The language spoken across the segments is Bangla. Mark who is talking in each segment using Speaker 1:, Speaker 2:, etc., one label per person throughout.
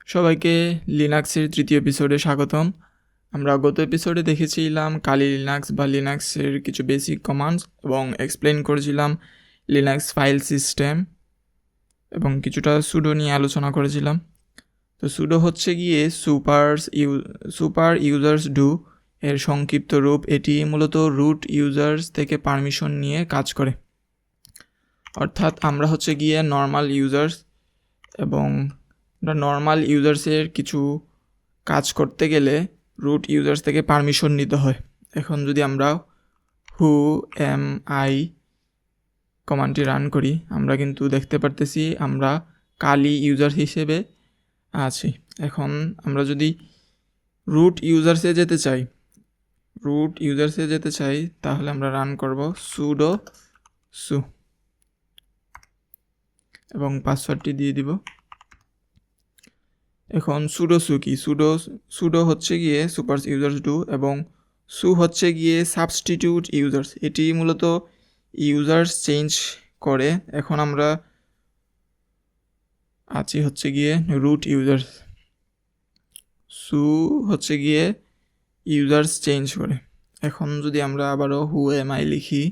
Speaker 1: সবাইকে লিনাক্সের তৃতীয় এপিসোডে স্বাগতম। আমরা গত এপিসোডে দেখেছিলাম কালি লিনাক্স বা লিনাক্সের কিছু বেসিক কমান্ডস এবং এক্সপ্লেন করেছিলাম লিনাক্স ফাইল সিস্টেম এবং কিছুটা সুডো নিয়ে আলোচনা করেছিলাম। তো সুডো হচ্ছে গিয়ে সুপার ইউজার্স ডু এর সংক্ষিপ্ত রূপ। এটি মূলত রুট ইউজার্স থেকে পারমিশন নিয়ে কাজ করে, অর্থাৎ আমরা হচ্ছে গিয়ে নর্মাল ইউজার্স এবং নর্মাল ইউজার্সের কিছু কাজ করতে গেলে রুট ইউজার্স থেকে পারমিশন নিতে হয়। এখন যদি আমরা হু এম আই কমান্ডটি রান করি, আমরা কিন্তু দেখতে পারতেছি আমরা কালি ইউজার হিসেবে আছি। এখন আমরা যদি রুট ইউজার্সে যেতে চাই তাহলে আমরা রান করব সুডো সু এবং পাসওয়ার্ডটি দিয়ে দিব। এখন সুডো সু কি? সুডো হচ্ছে গিয়ে সুপার ইউজার্স ডু এবং সু হচ্ছে গিয়ে সাবস্টিটিউট ইউজার্স। এটি মূলত ইউজার্স চেঞ্জ করে। এখন আমরা আছি হচ্ছে গিয়ে রুট ইউজার্স, সু হচ্ছে গিয়ে ইউজার্স চেঞ্জ করে। এখন যদি আমরা আবারও হু এম আই লিখি,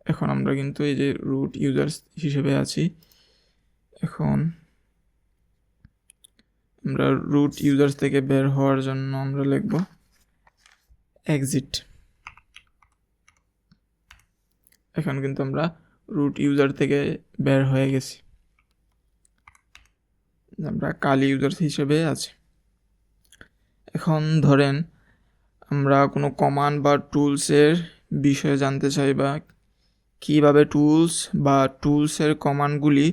Speaker 1: এখন আমরা কিন্তু এই যে রুট ইউজার্স হিসেবে আছি। এখন আমরা রুট ইউজার্স থেকে বের হওয়ার জন্য আমরা লিখব এক্সিট। এখন কিন্তু আমরা রুট ইউজার থেকে বের হয়ে গেছি, আমরা কালি ইউজার হিসেবে আছি। এখন ধরেন আমরা কোনো কমান্ড বা টুলসের বিষয়ে জানতে চাই বা কীভাবে টুলসের কমান্ডগুলি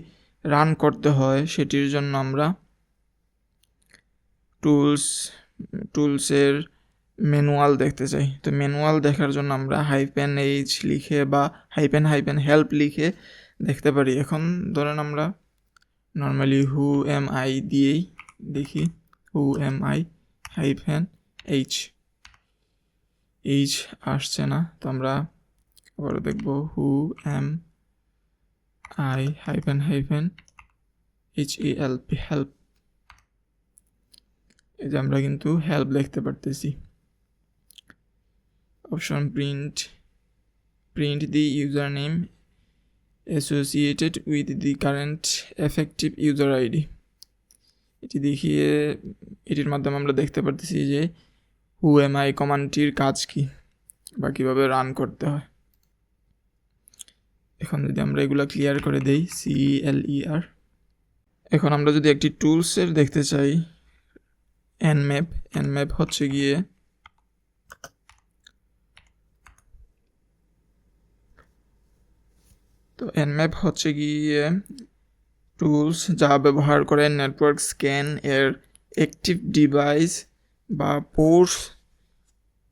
Speaker 1: রান করতে হয়, সেটির জন্য আমরা টুলসের ম্যানুয়াল দেখতে চাই। তো ম্যানুয়াল দেখার জন্য আমরা -h লিখে বা -হেল্প লিখে দেখতে পারি। এখন ধরেন আমরা নর্মালি হু এম আই দিয়েই দেখি, হু এম আই -h আসছে না, তো আমরা আবার দেখব হু এম আই -help। এই যে আমরা কিন্তু হেল্প দেখতে পারতেছি। Option print the user name associated with the current effective user ID। এটির মাধ্যমে আমরা দেখতে পারতেছি যে হু এম আই কমান্ডটির কাজ কি বা কীভাবে রান করতে হয়। এখন যদি আমরা এগুলো ক্লিয়ার করে দেই CLER, এখন আমরা যদি একটি টুলসের দেখতে চাই nmap হচ্ছে গিয়ে টুলস যা ব্যবহার করে নেটওয়ার্ক স্ক্যান এর অ্যাক্টিভ ডিভাইস বা পোর্টস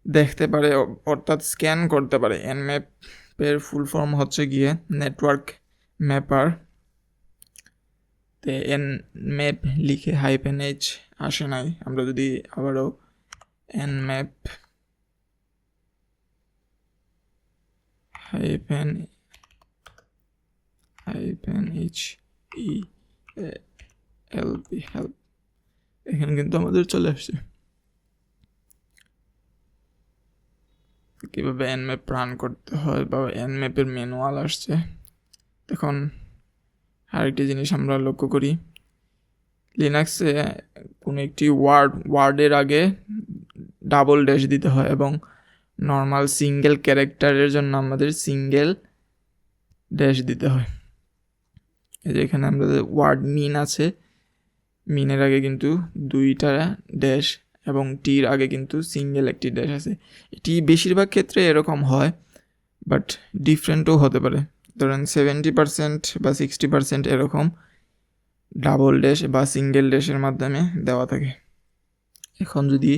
Speaker 1: দেখতে পারে, অর্থাৎ স্ক্যান করতে পারে। nmap-এর ফুল ফর্ম হচ্ছে গিয়ে নেটওয়ার্ক ম্যাপার। তে nmap লিখে -h আসে নাই। আমরা যদি আবারও nmap help এখানে কিন্তু আমাদের চলে আসছে। কীভাবে nmap রান করতে হয় বা nmap-এর ম্যানুয়াল আসছে। এখন আরেকটি জিনিস আমরা লক্ষ্য করি, লিনাক্সে কোনো একটি ওয়ার্ডের আগে ডাবল ড্যাশ দিতে হয় এবং নর্মাল সিঙ্গেল ক্যারেক্টারের জন্য আমাদের সিঙ্গেল ড্যাশ দিতে হয়। এই যে এখানে আমাদের ওয়ার্ড মিন আছে, মিনের আগে কিন্তু 2টা ড্যাশ এবং টির আগে কিন্তু সিঙ্গেল একটি ড্যাশ আছে। এটি বেশিরভাগ ক্ষেত্রে এরকম হয়, বাট ডিফারেন্টও হতে পারে। ধরেন 70% বা 60% এরকম ডাবল ড্যাশ বা সিঙ্গেল ড্যাশের মাধ্যমে দেওয়া থাকে। এখন যদি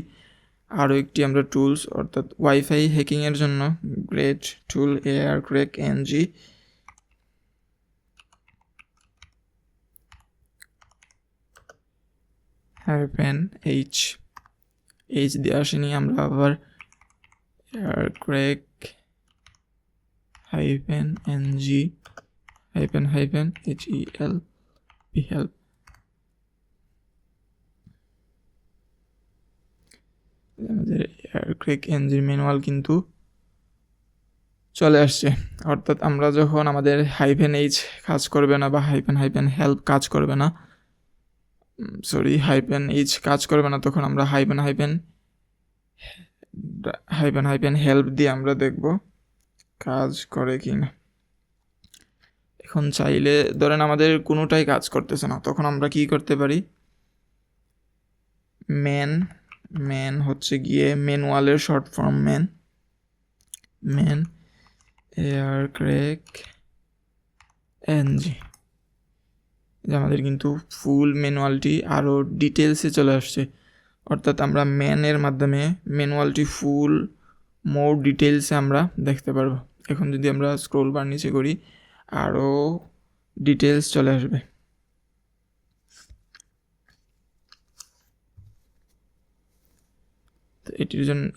Speaker 1: আরও একটি আমরা টুলস অর্থাৎ ওয়াইফাই হ্যাকিংয়ের জন্য গ্রেট টুল ARcrack-ng -h দিয়ে আসেনি, আমরা আবার ARcrack-ng হাইফেন হাইফেন help আমাদের এয়ারক্র্যাক ইঞ্জিন ম্যানুয়াল কিন্তু চলে আসছে। অর্থাৎ আমরা যখন আমাদের হাইফেন এইচ কাজ করবে না বা হাইফেন হেল্প কাজ করবে না, হাইফেন এইচ কাজ করবে না, তখন আমরা হাইফেন হেল্প দিয়ে আমরা দেখব কাজ করে কি না। এখন চাইলে ধরেন আমাদের কোনোটাই কাজ করতেছে না, তখন আমরা কি করতে পারি, ম্যান হচ্ছে গিয়ে ম্যানুয়ালের শর্ট ফর্ম ম্যান এয়ারক্র্যাক এনজি, যে আমাদের কিন্তু ফুল ম্যানুয়ালটি আরও ডিটেলসে চলে আসছে। অর্থাৎ আমরা ম্যানের মাধ্যমে ম্যানুয়ালটি ফুল মোর ডিটেলসে আমরা দেখতে পারবো। এখন যদি আমরা স্ক্রোল বার নিচে করি আরও ডিটেলস চলে আসবে। তো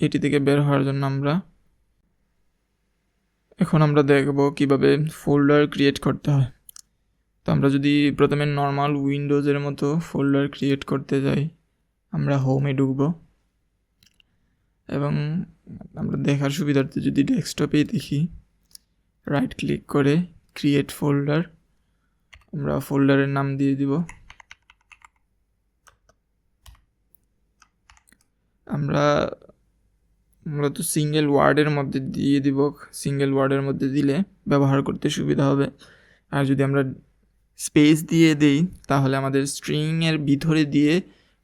Speaker 1: এটি থেকে বের হওয়ার জন্য এখন আমরা দেখব কিভাবে ফোল্ডার ক্রিয়েট করতে হয়। তো আমরা যদি প্রথমে নর্মাল উইন্ডোজের মতো ফোল্ডার ক্রিয়েট করতে যাই, আমরা হোমে ঢুকব এবং আমরা দেখার সুবিধার্থে যদি ডেস্কটপেই দেখি, রাইট ক্লিক করে ক্রিয়েট ফোল্ডার, আমরা ফোল্ডারের নাম দিয়ে দিব আমরা তো সিঙ্গেল ওয়ার্ডের মধ্যে দিয়ে দিব। সিঙ্গেল ওয়ার্ডের মধ্যে দিলে ব্যবহার করতে সুবিধা হবে। আর যদি আমরা স্পেস দিয়ে দেই তাহলে আমাদের স্ট্রিংয়ের ভিতরে দিয়ে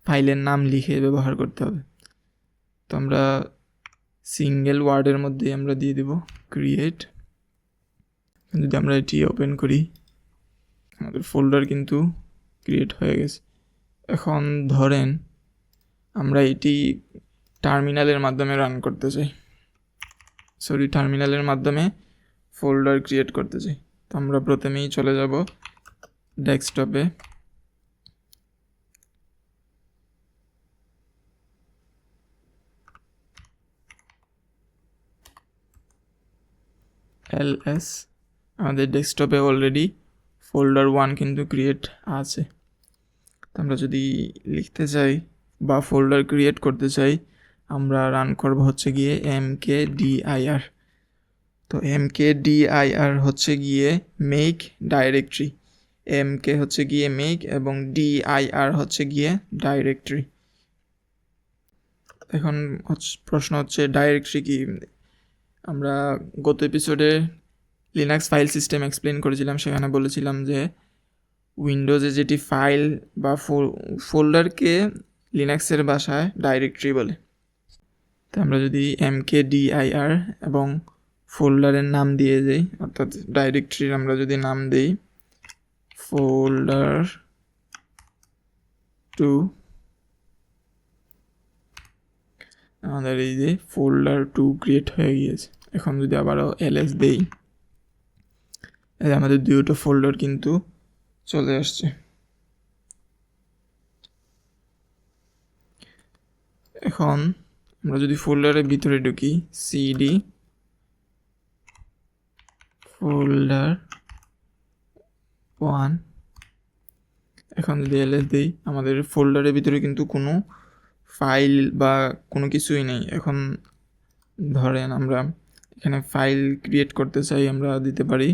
Speaker 1: ফাইলের নাম লিখে ব্যবহার করতে হবে। তো আমরা সিঙ্গেল ওয়ার্ডের মধ্যে আমরা দিয়ে দিব ক্রিয়েট। যদি আমরা এটি ওপেন করি, আমাদের ফোল্ডার কিন্তু ক্রিয়েট হয়ে গেছে। এখন ধরেন আমরা এটি টার্মিনালের মাধ্যমে রান করতে চাই, টার্মিনালের মাধ্যমে ফোল্ডার ক্রিয়েট করতে চাই। তো আমরা প্রথমেই চলে যাব ডেস্কটপে, ls, আমাদের ডেস্কটপে অলরেডি ফোল্ডার 1 কিন্তু ক্রিয়েট আছে। তো আমরা যদি লিখতে চাই বা ফোল্ডার ক্রিয়েট করতে চাই, আমরা রান করব হচ্ছে গিয়ে mkdir। তো mkdir হচ্ছে গিয়ে মেক ডাইরেক্টরি, mk হচ্ছে গিয়ে মেক এবং dir হচ্ছে গিয়ে ডাইরেক্টরি। এখন প্রশ্ন হচ্ছে ডাইরেক্টরি কি? আমরা গত এপিসোডে লিনাক্স ফাইল সিস্টেম এক্সপ্লেন করেছিলাম, সেখানে বলেছিলাম যে উইন্ডোজে যেটি ফাইল বা ফোল্ডারকে লিনাক্সের ভাষায় ডাইরেক্টরি বলে। তো আমরা যদি mkdir এবং ফোল্ডারের নাম দিয়ে দেই, অর্থাৎ ডাইরেক্টরির আমরা যদি নাম দেই ফোল্ডার 2, আমাদের এই যে ফোল্ডার 2 ক্রিয়েট হয়ে গিয়েছে। এখন যদি আবারও ls দেই, আমাদের দুটো ফোল্ডার কিন্তু চলে আসছে। এখন আমরা যদি ফোল্ডারের ভিতরে ঢুকি, cd ফোল্ডার 1, এখন যদি ls দিই, আমাদের ফোল্ডারের ভিতরে কিন্তু কোনো ফাইল বা কোনো কিছুই নেই। এখন ধরেন আমরা এখানে ফাইল ক্রিয়েট করতে চাই, আমরা দিতে পারি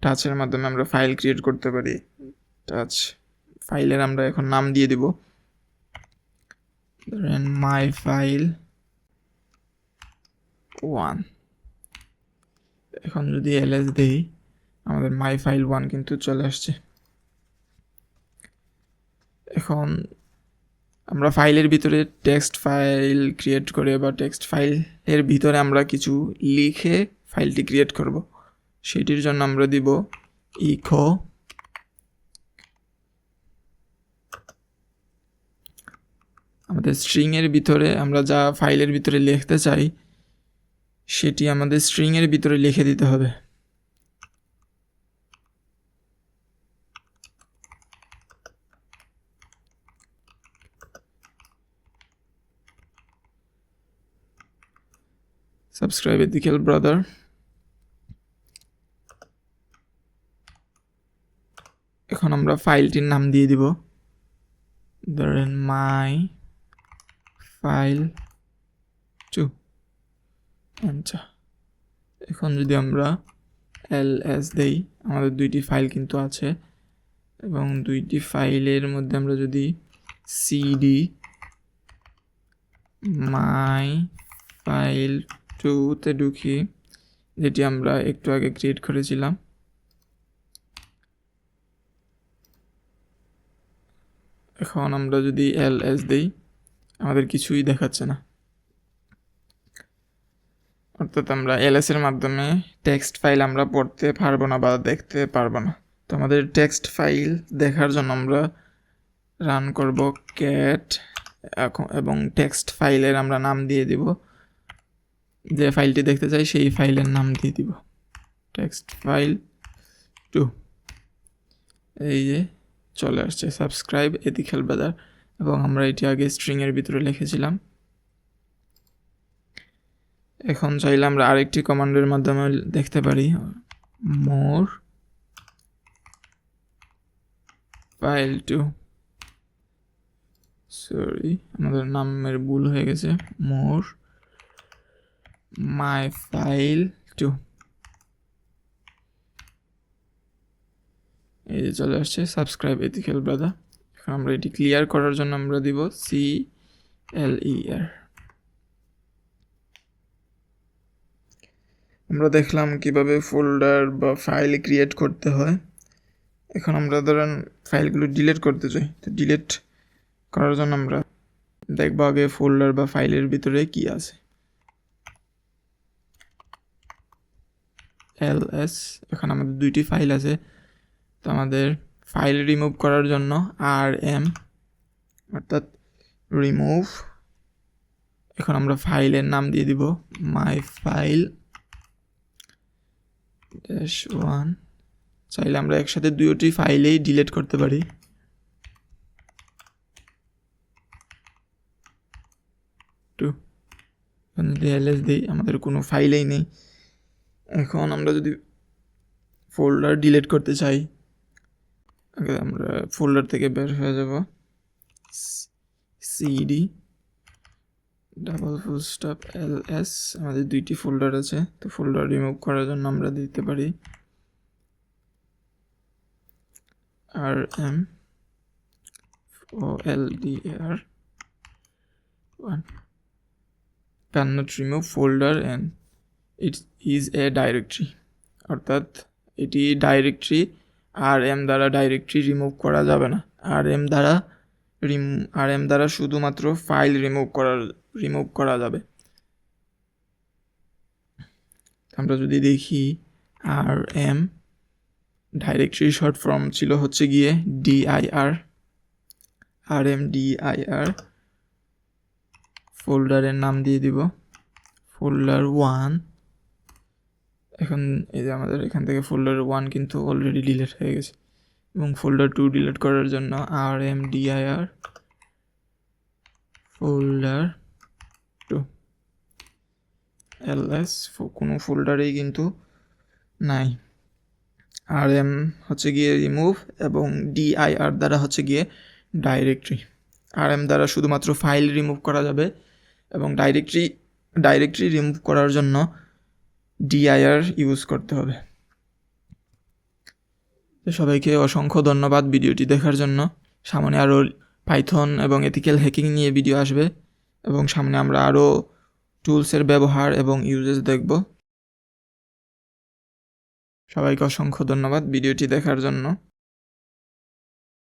Speaker 1: টাচের মাধ্যমে আমরা ফাইল ক্রিয়েট করতে পারি। টাচ ফাইলের আমরা এখন নাম দিয়ে দিব, ধরেন মাই ফাইল 1। এখন যদি ls দেই, আমাদের মাই ফাইল 1 কিন্তু চলে আসছে। এখন আমরা ফাইলের ভিতরে টেক্সট ফাইল ক্রিয়েট করে বা টেক্সট ফাইলের ভিতরে আমরা কিছু লিখে ফাইলটি ক্রিয়েট করব। সেটির জন্য আমরা দিব ইকো আমাদের স্ট্রিংয়ের ভিতরে আমরা যা ফাইলের ভিতরে লিখতে চাই সেটি আমাদের স্ট্রিংয়ের ভিতরে লিখে দিতে হবে। Subscribe ethical brother. এখন আমরা ফাইলটির নাম দিয়ে দিব, ধরেন মাই ফাইল 2। আচ্ছা, এখন যদি আমরা ls দেই, আমাদের দুইটি ফাইল কিন্তু আছে, এবং দুইটি ফাইলের মধ্যে আমরা যদি cd মাই ফাইল 2-তে ঢুকি, যেটি আমরা একটু আগে ক্রিয়েট করেছিলাম, এখন আমরা যদি ls দেই, আমাদের কিছুই দেখাচ্ছে না, অর্থাৎ আমরা ls এর মাধ্যমে টেক্সট ফাইল আমরা পড়তে পারবো না বা দেখতে পারবো না। তো আমাদের টেক্সট ফাইল দেখার জন্য আমরা রান করব cat এবং টেক্সট ফাইলের আমরা নাম দিয়ে দিব, যে ফাইলটি দেখতে চাই সেই ফাইলের নাম দিয়ে দিব টেক্সট ফাইল 2। এই যে চলে আসছে সাবস্ক্রাইব এথিক্যাল ব্রাদার, এবং আমরা এটি আগে স্ট্রিংয়ের ভিতরে লিখেছিলাম। এখন চাইলে আমরা আরেকটি কমান্ডের মাধ্যমে দেখতে পারি, মোর ফাইল 2, সরি আমাদের নামের ভুল হয়ে গেছে, মোর মাই ফাইল 2। এই যে চলে আসছে সাবস্ক্রাইব এথিক্যাল ব্রাদার। এখন আমরা এটি ক্লিয়ার করার জন্য আমরা দিব clear। আমরা দেখলাম কিভাবে ফোল্ডার বা ফাইল ক্রিয়েট করতে হয়। এখন আমরা ধরেন ফাইলগুলো ডিলিট করতে চাই, তো ডিলিট করার জন্য আমরা দেখব আগে ফোল্ডার বা ফাইলের ভিতরে কি আছে। ls, এখন আমাদের দুইটি ফাইল আছে, তো আমাদের ফাইল রিমুভ করার জন্য rm অর্থাৎ রিমুভ, এখন আমরা ফাইলের নাম দিয়ে দিব মাই ফাইল -1। চাইলে আমরা একসাথে দুটি ফাইলেই ডিলিট করতে পারি। যদি ls দিই, আমাদের কোনো ফাইলেই নেই। এখন আমরা যদি ফোল্ডার ডিলিট করতে চাই, আগে আমরা ফোল্ডার থেকে বের হয়ে যাব, cd ls, আমাদের দুইটি ফোল্ডার আছে, তো ফোল্ডার রিমুভ করার জন্য আমরা দিতে পারি rm folder1 cannot remove folder and it is a directory, অর্থাৎ এটি ডাইরেক্টরি, rm দ্বারা ডাইরেক্টরি রিমুভ করা যাবে না। rm দ্বারা শুধুমাত্র ফাইল রিমুভ করা যাবে। আমরা যদি দেখি rm ডাইরেক্টরি শর্ট ফর্ম ছিল হচ্ছে গিয়ে dir, rmdir, ফোল্ডারের নাম দিয়ে দিব folder1। এখন এই যে আমাদের এখান থেকে folder 1 কিন্তু অলরেডি ডিলিট হয়ে গেছে, এবং folder 2 ডিলিট করার জন্য rmdir folder 2। ls কোনো ফোল্ডারেই কিন্তু নাই। rm হচ্ছে গিয়ে রিমুভ এবং dir দ্বারা হচ্ছে গিয়ে ডাইরেক্টরি। rm দ্বারা শুধুমাত্র ফাইল রিমুভ করা যাবে, এবং ডাইরেক্টরি রিমুভ করার জন্য dir ইউজ করতে হবে। সবাইকে অসংখ্য ধন্যবাদ ভিডিওটি দেখার জন্য। সামনে আরও পাইথন এবং এথিক্যাল হ্যাকিং নিয়ে ভিডিও আসবে, এবং সামনে আমরা আরও টুলসের ব্যবহার এবং ইউজেস দেখব। সবাইকে অসংখ্য ধন্যবাদ ভিডিওটি দেখার জন্য।